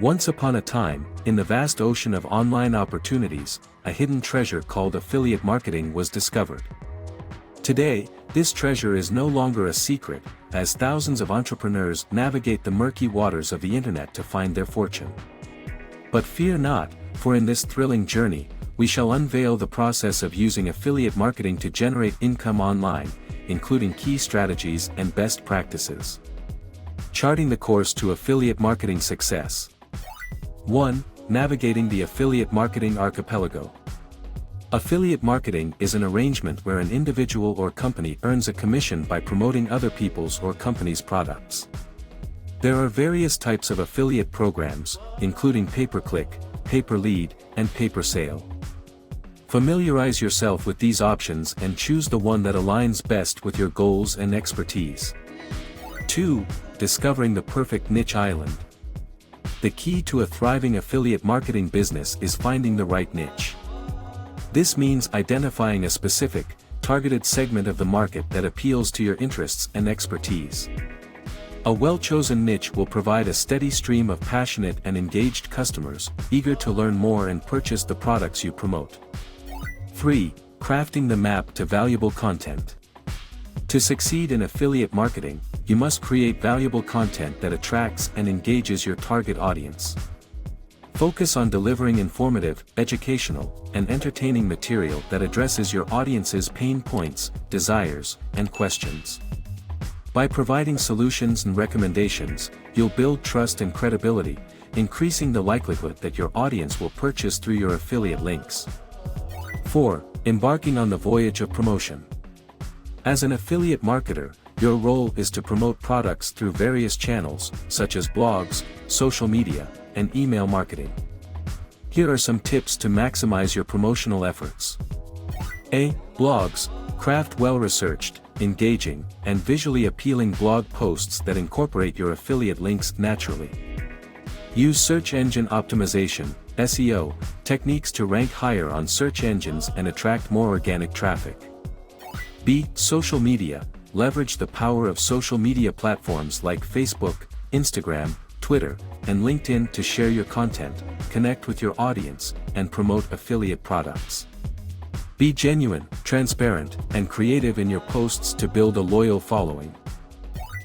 Once upon a time, in the vast ocean of online opportunities, a hidden treasure called affiliate marketing was discovered. Today, this treasure is no longer a secret, as thousands of entrepreneurs navigate the murky waters of the internet to find their fortune. But fear not, for in this thrilling journey, we shall unveil the process of using affiliate marketing to generate income online, including key strategies and best practices. Charting the course to affiliate marketing success. 1. Navigating the affiliate marketing archipelago. Affiliate marketing is an arrangement where an individual or company earns a commission by promoting other people's or company's products. There are various types of affiliate programs, including pay-per-click, pay-per-lead, and pay-per-sale. Familiarize yourself with these options and choose the one that aligns best with your goals and expertise. 2. Discovering the perfect niche island. The key to a thriving affiliate marketing business is finding the right niche. This means identifying a specific, targeted segment of the market that appeals to your interests and expertise. A well-chosen niche will provide a steady stream of passionate and engaged customers, eager to learn more and purchase the products you promote. 3. Crafting the map to valuable content. To succeed in affiliate marketing, you must create valuable content that attracts and engages your target audience. Focus on delivering informative, educational, and entertaining material that addresses your audience's pain points, desires, and questions. By providing solutions and recommendations, you'll build trust and credibility, increasing the likelihood that your audience will purchase through your affiliate links. 4. Embarking on the voyage of promotion. As an affiliate marketer, your role is to promote products through various channels, such as blogs, social media, and email marketing. Here are some tips to maximize your promotional efforts. A. Blogs. Craft well-researched, engaging, and visually appealing blog posts that incorporate your affiliate links naturally. Use search engine optimization, SEO, techniques to rank higher on search engines and attract more organic traffic. B. Social media. Leverage the power of social media platforms like Facebook, Instagram, Twitter, and LinkedIn to share your content, connect with your audience, and promote affiliate products. Be genuine, transparent, and creative in your posts to build a loyal following.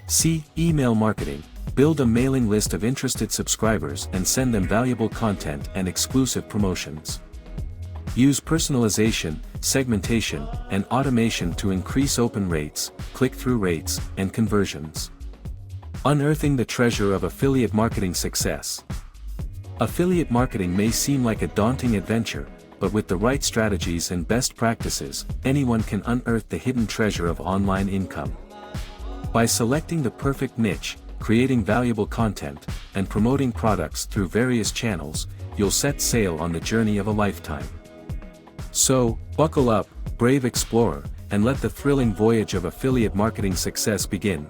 C. Email marketing. Build a mailing list of interested subscribers and send them valuable content and exclusive promotions. Use personalization, segmentation, and automation to increase open rates, click-through rates, and conversions. Unearthing the treasure of affiliate marketing success. Affiliate marketing may seem like a daunting adventure, but with the right strategies and best practices, anyone can unearth the hidden treasure of online income. By selecting the perfect niche, creating valuable content, and promoting products through various channels, you'll set sail on the journey of a lifetime. So, buckle up, brave explorer, and let the thrilling voyage of affiliate marketing success begin.